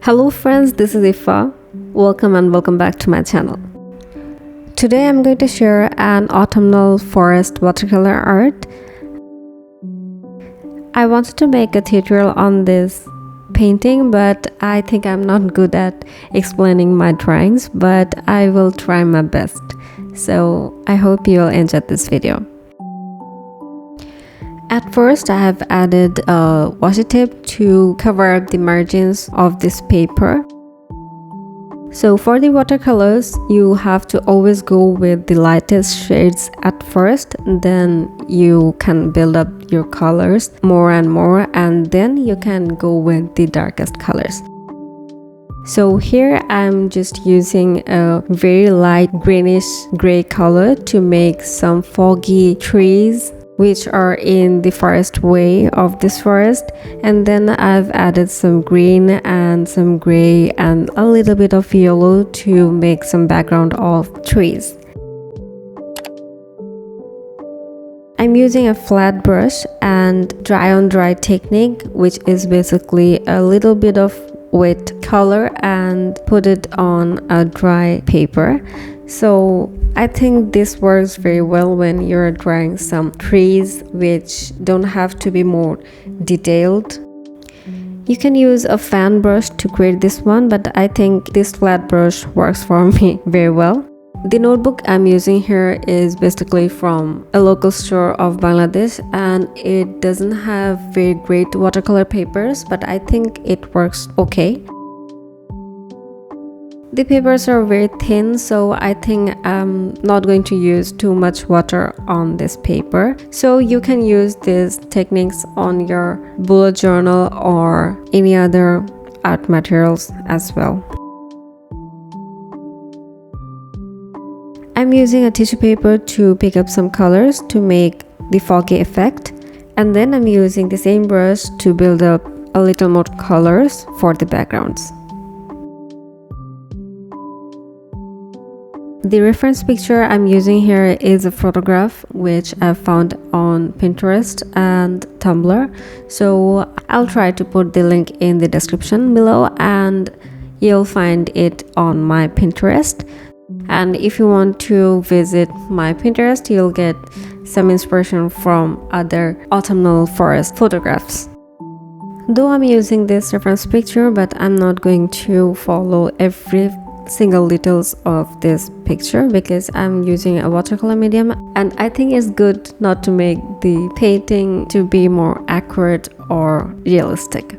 Hello friends, this is Ifa. Welcome and welcome back to my channel. Today I'm going to share an autumnal forest watercolor art. I wanted to make a tutorial on this painting, but I think I'm not good at explaining my drawings, but I will try my best. So I hope you'll enjoy this video. At first, I have added a washi tape to cover up the margins of this paper. So for the watercolors, you have to always go with the lightest shades at first, then you can build up your colors more and more, and then you can go with the darkest colors. So here I'm just using a very light greenish gray color to make some foggy trees which are in the forest way of this forest, and then I've added some green and some gray and a little bit of yellow to make some background of trees. I'm using a flat brush and dry on dry technique, which is basically a little bit of wet color and put it on a dry paper. So I think this works very well when you're drawing some trees which don't have to be more detailed. You can use a fan brush to create this one, but I think this flat brush works for me very well. The notebook I'm using here is basically from a local store of Bangladesh, and it doesn't have very great watercolor papers, but I think it works okay. The papers are very thin, so I think I'm not going to use too much water on this paper. So you can use these techniques on your bullet journal or any other art materials as well. I'm using a tissue paper to pick up some colors to make the foggy effect, and then I'm using the same brush to build up a little more colors for the backgrounds. The reference picture I'm using here is a photograph which I found on Pinterest and Tumblr, so I'll try to put the link in the description below, and you'll find it on my Pinterest. And if you want to visit my Pinterest, you'll get some inspiration from other autumnal forest photographs. Though I'm using this reference picture, but I'm not going to follow every single details of this picture because I'm using a watercolor medium, and I think it's good not to make the painting to be more accurate or realistic.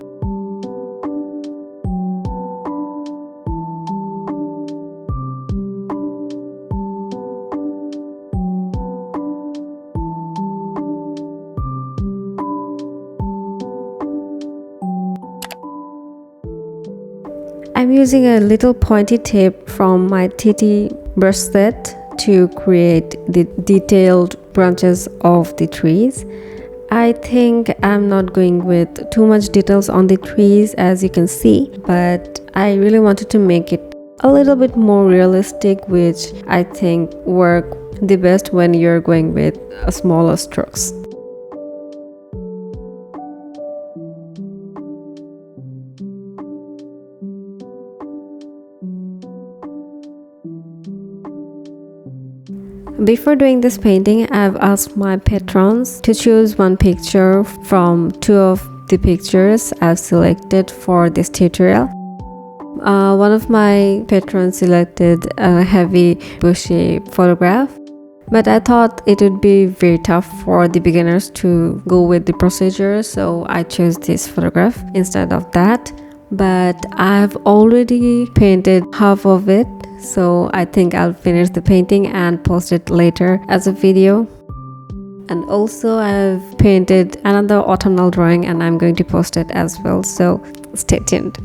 I'm using a little pointy tape from my Titi brush set to create the detailed branches of the trees. I think I'm not going with too much details on the trees, as you can see, but I really wanted to make it a little bit more realistic, which I think work the best when you're going with a smaller strokes. Before doing this painting, I've asked my patrons to choose one picture from two of the pictures I've selected for this tutorial. One of my patrons selected a heavy bushy photograph, but I thought it would be very tough for the beginners to go with the procedure, so I chose this photograph instead of that. But I've already painted half of it, so I think I'll finish the painting and post it later as a video. And also I've painted another autumnal drawing and I'm going to post it as well, so stay tuned.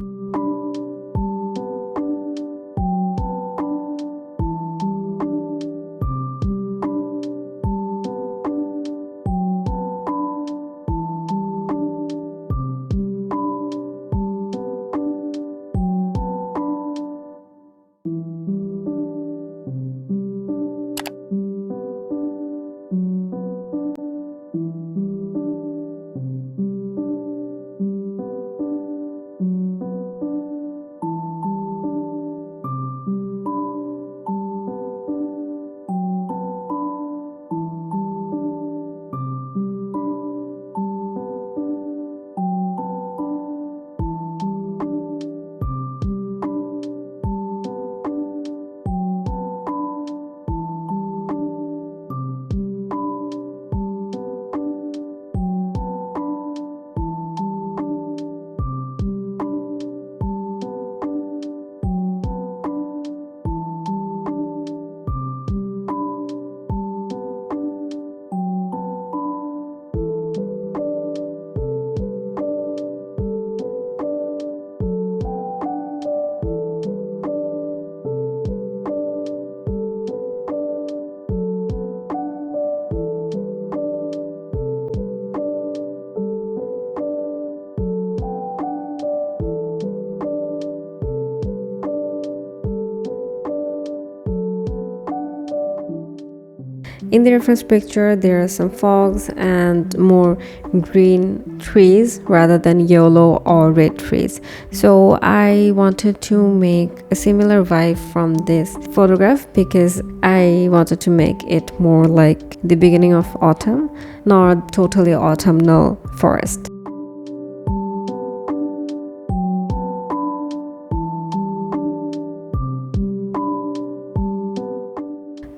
In the reference picture, there are some fogs and more green trees rather than yellow or red trees. So I wanted to make a similar vibe from this photograph because I wanted to make it more like the beginning of autumn, not totally autumnal forest.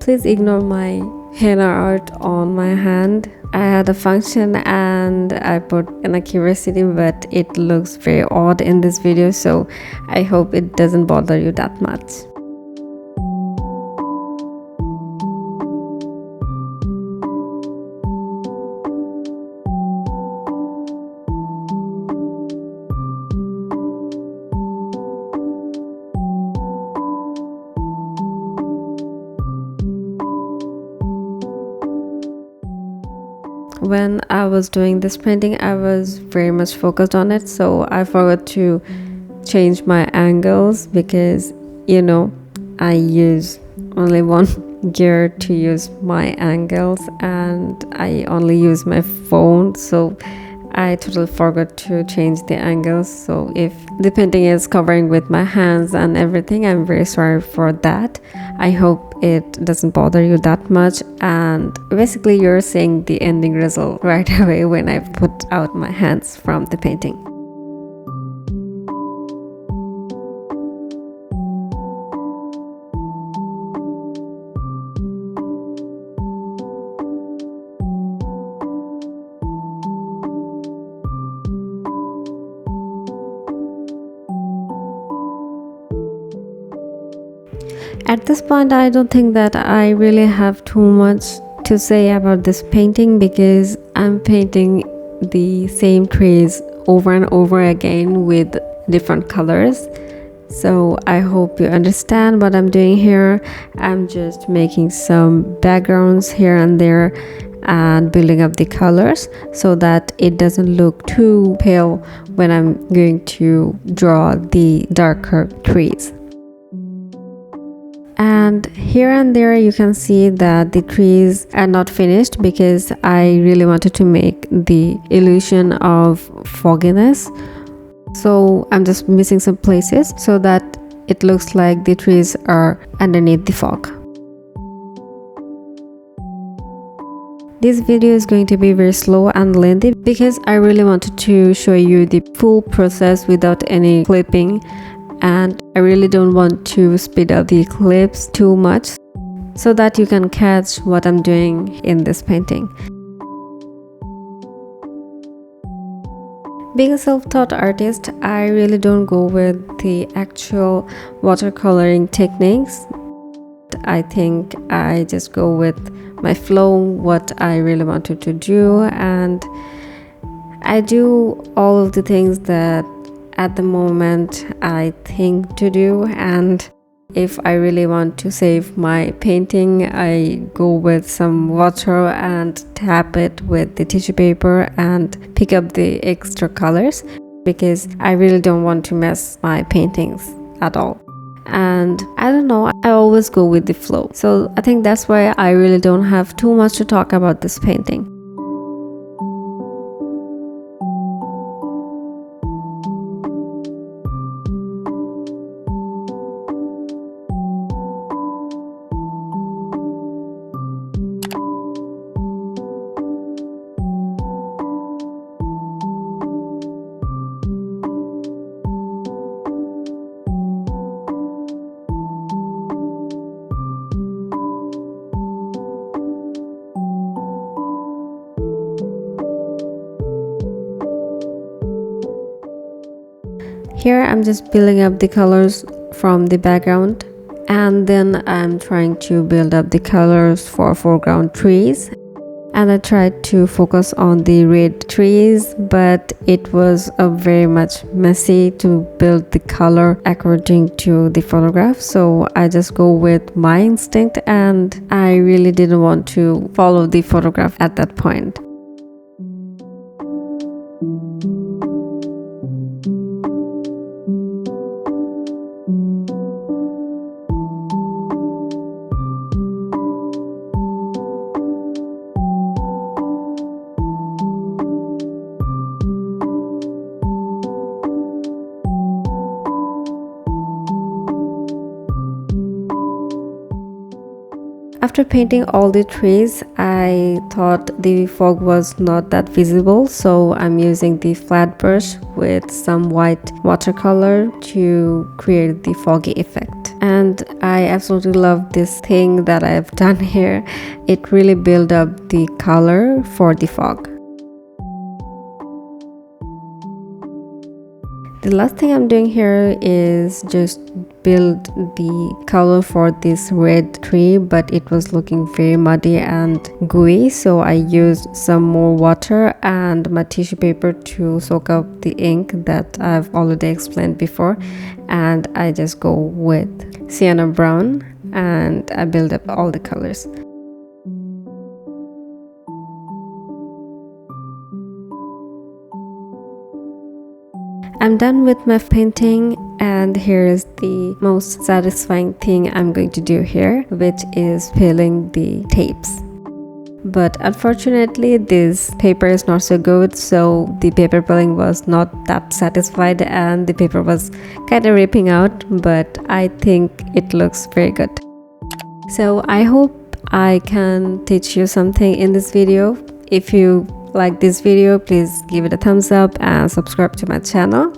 Please ignore my henna art on my hand. I had a function and I put an accuracy, but it looks very odd in this video, so I hope it doesn't bother you that much. When I was doing this painting, I was very much focused on it, so I forgot to change my angles because I use only one gear to use my angles and I only use my phone, so I totally forgot to change the angles. So if the painting is covering with my hands and everything, I'm very sorry for that. I hope it doesn't bother you that much, and basically you're seeing the ending result right away when I put out my hands from the painting. At this point, I don't think that I really have too much to say about this painting because I'm painting the same trees over and over again with different colors. So I hope you understand what I'm doing here. I'm just making some backgrounds here and there and building up the colors so that it doesn't look too pale when I'm going to draw the darker trees. And here and there you can see that the trees are not finished because I really wanted to make the illusion of fogginess. So I'm just missing some places so that it looks like the trees are underneath the fog. This video is going to be very slow and lengthy because I really wanted to show you the full process without any clipping, and I really don't want to speed up the clips too much so that you can catch what I'm doing in this painting. Being a self-taught artist, I really don't go with the actual watercoloring techniques. I think I just go with my flow, what I really wanted to do, and I do all of the things that at the moment I think to do. And if I really want to save my painting, I go with some water and tap it with the tissue paper and pick up the extra colors because I really don't want to mess my paintings at all. And I don't know, I always go with the flow. So I think that's why I really don't have too much to talk about this painting. Here I'm just building up the colors from the background, and then I'm trying to build up the colors for foreground trees, and I tried to focus on the red trees, but it was very much messy to build the color according to the photograph. So I just go with my instinct, and I really didn't want to follow the photograph at that point. After painting all the trees, I thought the fog was not that visible, so I'm using the flat brush with some white watercolor to create the foggy effect. And I absolutely love this thing that I've done here. It really built up the color for the fog. The last thing I'm doing here is just build the color for this red tree, but it was looking very muddy and gooey, so I used some more water and my tissue paper to soak up the ink that I've already explained before, and I just go with sienna brown and I build up all the colors. I'm done with my painting, and here is the most satisfying thing I'm going to do here, which is peeling the tapes. But unfortunately this paper is not so good, so the paper peeling was not that satisfied and the paper was kind of ripping out, but I think it looks very good. So I hope I can teach you something in this video. If you like this video, please give it a thumbs up and subscribe to my channel.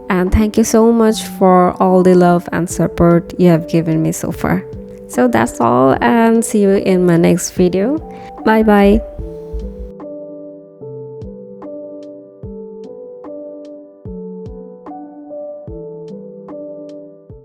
And thank you so much for all the love and support you have given me so far. So that's all, and see you in my next video. Bye bye.